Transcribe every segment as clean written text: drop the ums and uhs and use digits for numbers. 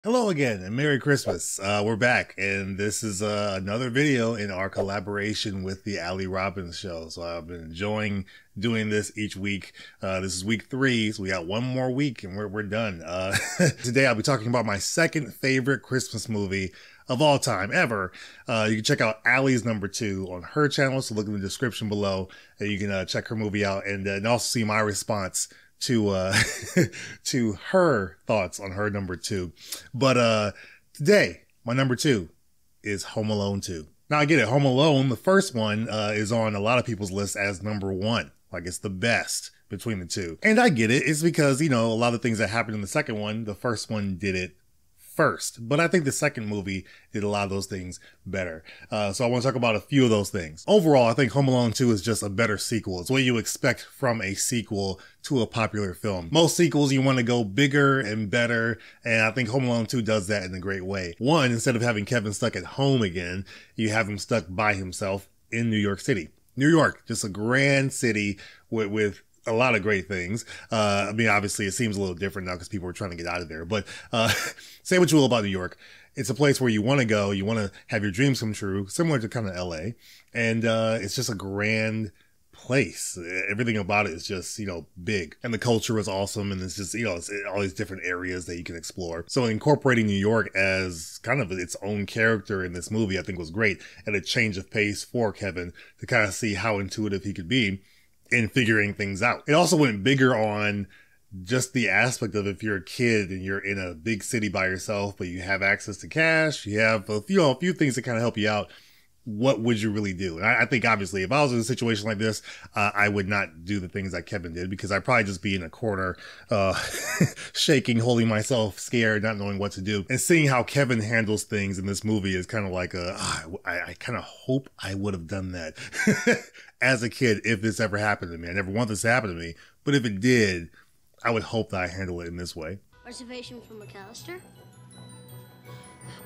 Hello again and Merry Christmas. We're back and this is another video in our collaboration with the Ali Robbins show. So I've been enjoying doing this each week. This is week 3, so we got one more week and we're done. Today I'll be talking about my second favorite Christmas movie of all time ever. You can check out Ali's number 2 on her channel, so look in the description below and you can check her movie out and also see my response to to her thoughts on her number 2. But today my number 2 is Home Alone 2. Now I get it, Home Alone, the first one, is on a lot of people's list as number 1. Like it's the best between the two. And I get it. It's because, you know, a lot of things that happened in the second one, the first one did it first. But I think the second movie did a lot of those things better. So I want to talk about a few of those things. Overall, I think Home Alone 2 is just a better sequel. It's what you expect from a sequel to a popular film. Most sequels, you want to go bigger and better, and I think Home Alone 2 does that in a great way. One, instead of having Kevin stuck at home again, you have him stuck by himself in New York City. New York, just a grand city with a lot of great things. I mean, obviously it seems a little different now because people are trying to get out of there, but say what you will about New York. It's a place where you want to go, you want to have your dreams come true, similar to kind of LA. And it's just a grand place. Everything about it is just, you know, big. And the culture is awesome. And it's just, you know, it's all these different areas that you can explore. So incorporating New York as kind of its own character in this movie, I think was great. And a change of pace for Kevin to kind of see how intuitive he could be in figuring things out. It also went bigger on just the aspect of if you're a kid and you're in a big city by yourself, but you have access to cash, you have a few things that kind of help you out. What would you really do? And I think obviously if I was in a situation like this, I would not do the things that Kevin did because I'd probably just be in a corner, shaking, holding myself, scared, not knowing what to do. And seeing how Kevin handles things in this movie is kind of like I kind of hope I would have done that as a kid if this ever happened to me. I never want this to happen to me, but if it did, I would hope that I handle it in this way. Reservation for McAllister?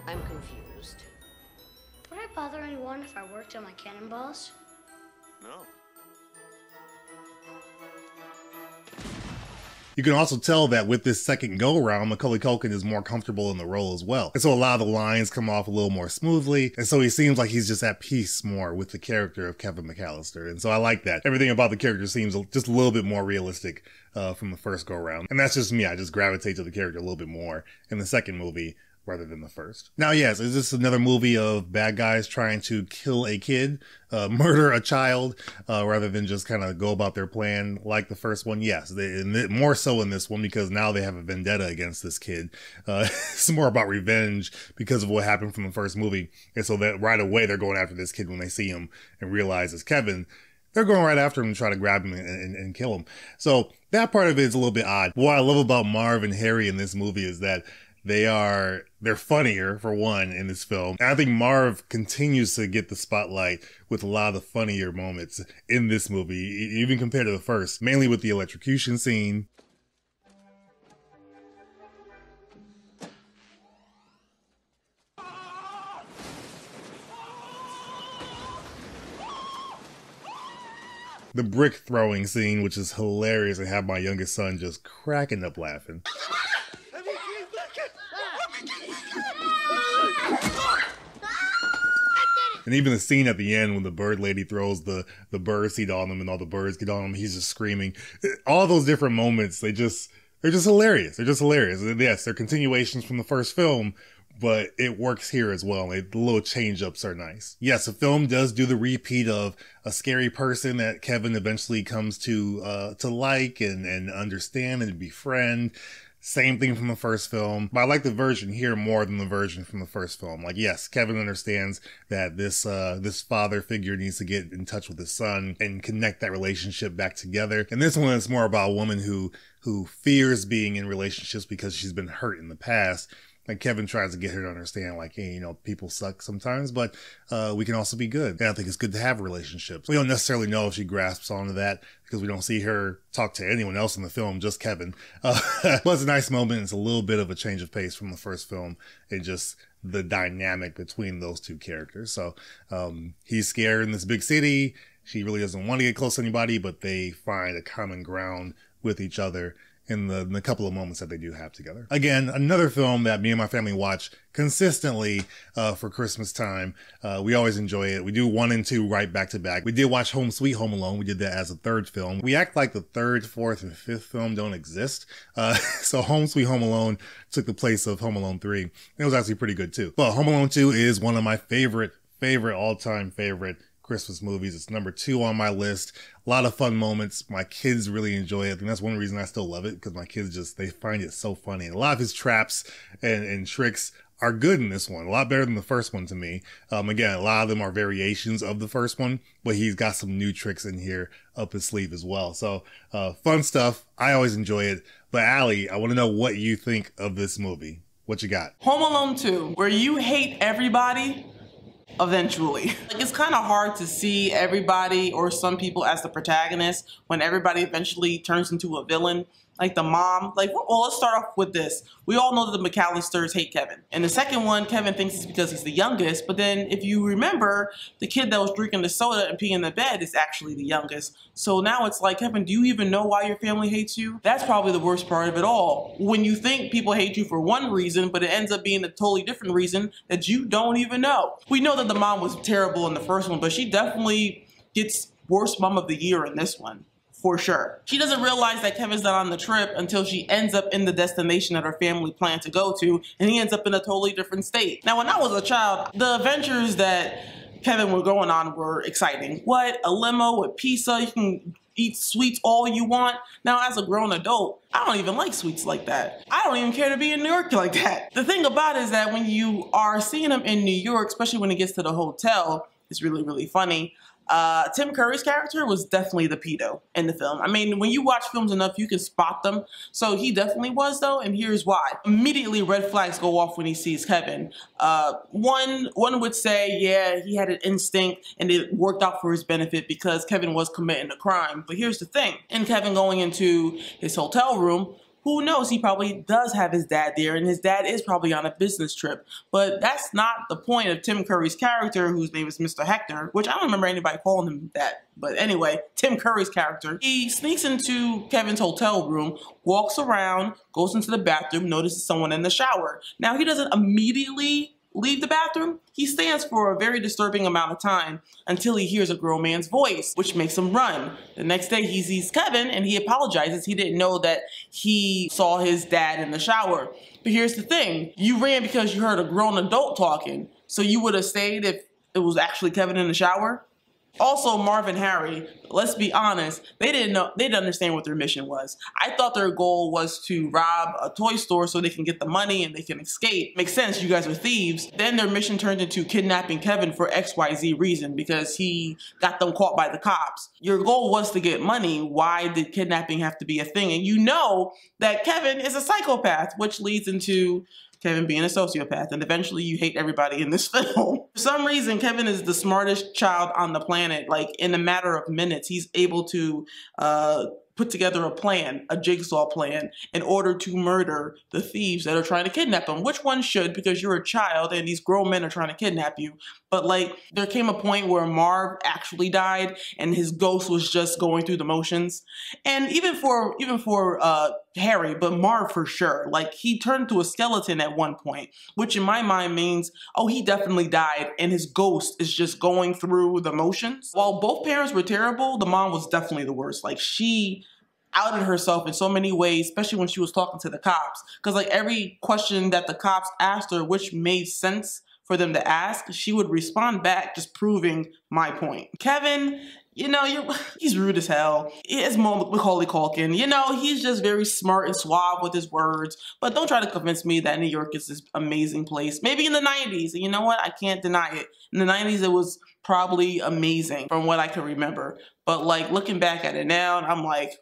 I'm confused. Would I bother anyone if I worked on my cannonballs? No. You can also tell that with this second go-around, Macaulay Culkin is more comfortable in the role as well. And so a lot of the lines come off a little more smoothly. And so he seems like he's just at peace more with the character of Kevin McAllister. And so I like that. Everything about the character seems just a little bit more realistic from the first go-around. And that's just me. I just gravitate to the character a little bit more in the second movie rather than the first. Now, yes, is this another movie of bad guys trying to kill a kid, murder a child, rather than just kind of go about their plan like the first one? Yes, more so in this one because now they have a vendetta against this kid. It's more about revenge because of what happened from the first movie. And so that right away they're going after this kid when they see him and realize it's Kevin. They're going right after him to try to grab him and kill him. So that part of it is a little bit odd. What I love about Marv and Harry in this movie is that they're funnier for one in this film. And I think Marv continues to get the spotlight with a lot of the funnier moments in this movie, even compared to the first, mainly with the electrocution scene. The brick throwing scene, which is hilarious, and have my youngest son just cracking up laughing. And even the scene at the end when the bird lady throws the bird seed on him and all the birds get on him, he's just screaming. All those different moments, they're just hilarious. They're just hilarious. And yes, they're continuations from the first film, but it works here as well. The little change-ups are nice. Yes, the film does do the repeat of a scary person that Kevin eventually comes to like and understand and befriend. Same thing from the first film, but I like the version here more than the version from the first film. Like, yes, Kevin understands that this father figure needs to get in touch with his son and connect that relationship back together. And this one is more about a woman who fears being in relationships because she's been hurt in the past. And Kevin tries to get her to understand, like, hey, you know, people suck sometimes, but we can also be good. And I think it's good to have relationships. We don't necessarily know if she grasps onto that because we don't see her talk to anyone else in the film, just Kevin. But it's a nice moment. It's a little bit of a change of pace from the first film and just the dynamic between those two characters. So he's scared in this big city. She really doesn't want to get close to anybody, but they find a common ground with each other in the couple of moments that they do have together. Again, another film that me and my family watch consistently for Christmas time. We always enjoy it. We do 1 and 2 right back to back. We did watch Home Sweet Home Alone. We did that as a third film. We act like the third, fourth, and fifth film don't exist. So Home Sweet Home Alone took the place of Home Alone 3. It was actually pretty good too. But Home Alone 2 is one of my favorite all-time favorite Christmas movies. It's number 2 on my list. A lot of fun moments. My kids really enjoy it. I think that's one reason I still love it, because my kids they find it so funny. And a lot of his traps and tricks are good in this one. A lot better than the first one to me. Again, a lot of them are variations of the first one, but he's got some new tricks in here up his sleeve as well. So, fun stuff. I always enjoy it. But Allie, I want to know what you think of this movie. What you got? Home Alone 2, where you hate everybody eventually. Like, it's kind of hard to see everybody or some people as the protagonist when everybody eventually turns into a villain. Like the mom, well, let's start off with this. We all know that the McAllisters hate Kevin. In the second one, Kevin thinks it's because he's the youngest, but then if you remember, the kid that was drinking the soda and peeing in the bed is actually the youngest. So now it's like, Kevin, do you even know why your family hates you? That's probably the worst part of it all. When you think people hate you for one reason, but it ends up being a totally different reason that you don't even know. We know that the mom was terrible in the first one, but she definitely gets worst mom of the year in this one. For sure. She doesn't realize that Kevin's not on the trip until she ends up in the destination that her family planned to go to, and he ends up in a totally different state. Now, when I was a child, the adventures that Kevin were going on were exciting. What? A limo with pizza? You can eat sweets all you want? Now, as a grown adult, I don't even like sweets like that. I don't even care to be in New York like that. The thing about it is that when you are seeing him in New York, especially when he gets to the hotel, it's really, really funny. Tim Curry's character was definitely the pedo in the film. I mean, when you watch films enough, you can spot them. So he definitely was, though, and here's why. Immediately, red flags go off when he sees Kevin. One would say, yeah, he had an instinct, and it worked out for his benefit because Kevin was committing a crime. But here's the thing. In Kevin going into his hotel room, who knows, he probably does have his dad there, and his dad is probably on a business trip. But that's not the point of Tim Curry's character, whose name is Mr. Hector, which I don't remember anybody calling him that. But anyway, Tim Curry's character, he sneaks into Kevin's hotel room, walks around, goes into the bathroom, notices someone in the shower. Now, he doesn't immediately leave the bathroom. He stands for a very disturbing amount of time until he hears a grown man's voice, which makes him run. The next day he sees Kevin and he apologizes. He didn't know that he saw his dad in the shower. But here's the thing. You ran because you heard a grown adult talking. So you would have stayed if it was actually Kevin in the shower? Also, Marv and Harry, let's be honest, they didn't understand what their mission was. I thought their goal was to rob a toy store so they can get the money and they can escape. Makes sense, you guys are thieves. Then their mission turned into kidnapping Kevin for XYZ reason because he got them caught by the cops. Your goal was to get money. Why did kidnapping have to be a thing? And you know that Kevin is a psychopath, which leads into Kevin being a sociopath, and eventually you hate everybody in this film. For some reason, Kevin is the smartest child on the planet. Like, in a matter of minutes, he's able to put together a plan, a jigsaw plan, in order to murder the thieves that are trying to kidnap him, which one should, because you're a child and these grown men are trying to kidnap you. But like, there came a point where Marv actually died and his ghost was just going through the motions. And even for Harry, but Marv for sure, like, he turned to a skeleton at one point, which in my mind means, oh, he definitely died and his ghost is just going through the motions. While both parents were terrible, the mom was definitely the worst. Like, she outed herself in so many ways, especially when she was talking to the cops. Because like, every question that the cops asked her, which made sense for them to ask, she would respond back, just proving my point. Kevin, you know, he's rude as hell. He is Macaulay Culkin. You know, he's just very smart and suave with his words. But don't try to convince me that New York is this amazing place. Maybe in the 90s. And you know what? I can't deny it. In the 90s, it was probably amazing from what I can remember. But like, looking back at it now, I'm like,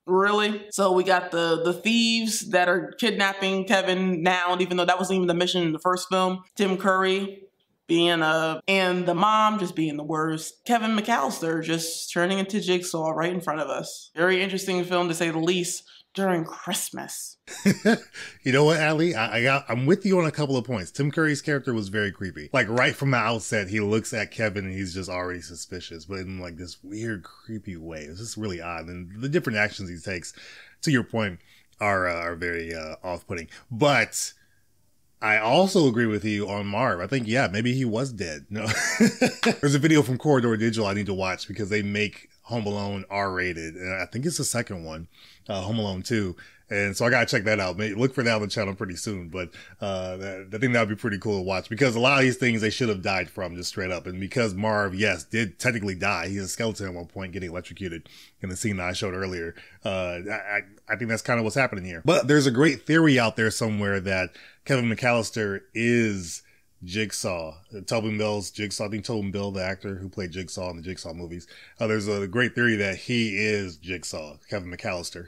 really? So we got the thieves that are kidnapping Kevin now, even though that wasn't even the mission in the first film. Tim Curry being and the mom just being the worst. Kevin McAllister just turning into Jigsaw right in front of us. Very interesting film, to say the least, during Christmas. You know what, Allie? I'm with you on a couple of points. Tim Curry's character was very creepy. Like, right from the outset, he looks at Kevin and he's just already suspicious, but in like this weird, creepy way. It's just really odd. And the different actions he takes, to your point, are very off-putting. But I also agree with you on Marv. I think, yeah, maybe he was dead. No. There's a video from Corridor Digital I need to watch because they make Home Alone R-rated. And I think it's the second one, Home Alone 2. And so I gotta check that out. Maybe look for that on the channel pretty soon. But I think that would be pretty cool to watch because a lot of these things they should have died from, just straight up. And because Marv, yes, did technically die. He's a skeleton at one point getting electrocuted in the scene that I showed earlier. I think that's kind of what's happening here. But there's a great theory out there somewhere that Kevin McAllister is Jigsaw, Tobin Bell's Jigsaw. I think Tobin Bell, the actor who played Jigsaw in the Jigsaw movies, there's a great theory that he is Jigsaw, Kevin McAllister.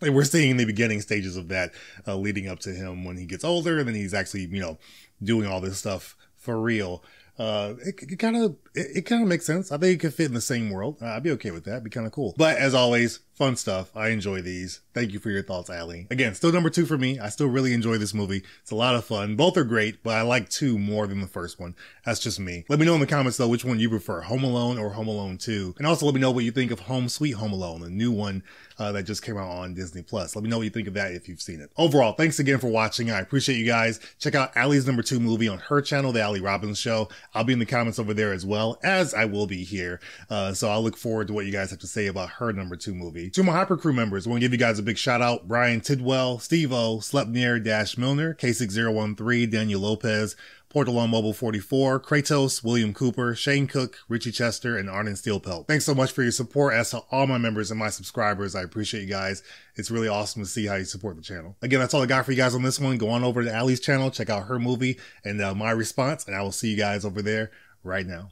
Like we're seeing the beginning stages of that, leading up to him when he gets older, and then he's actually, you know, doing all this stuff for real. It kind of makes sense. I think it could fit in the same world. I'd be okay with that. It'd be kind of cool. But as always, fun stuff. I enjoy these. Thank you for your thoughts, Allie. Again, still number 2 for me. I still really enjoy this movie. It's a lot of fun. Both are great, but I like 2 more than the first one. That's just me. Let me know in the comments though, which one you prefer, Home Alone or Home Alone 2. And also let me know what you think of Home Sweet Home Alone, the new one that just came out on Disney Plus. Let me know what you think of that if you've seen it. Overall, thanks again for watching. I appreciate you guys. Check out Allie's number 2 movie on her channel, The Allie Robbins Show. I'll be in the comments over there as well, as I will be here. So I'll look forward to what you guys have to say about her number 2 movie. To my Hyper Crew members, I want to give you guys a big shout out. Brian Tidwell, Steve O, Slepnier Dash Milner, K6013, Daniel Lopez, Portalon Mobile 44, Kratos, William Cooper, Shane Cook, Richie Chester, and Arden Steelpelt. Thanks so much for your support. As to all my members and my subscribers, I appreciate you guys. It's really awesome to see how you support the channel. Again, that's all I got for you guys on this one. Go on over to Allie's channel, check out her movie and my response, and I will see you guys over there right now.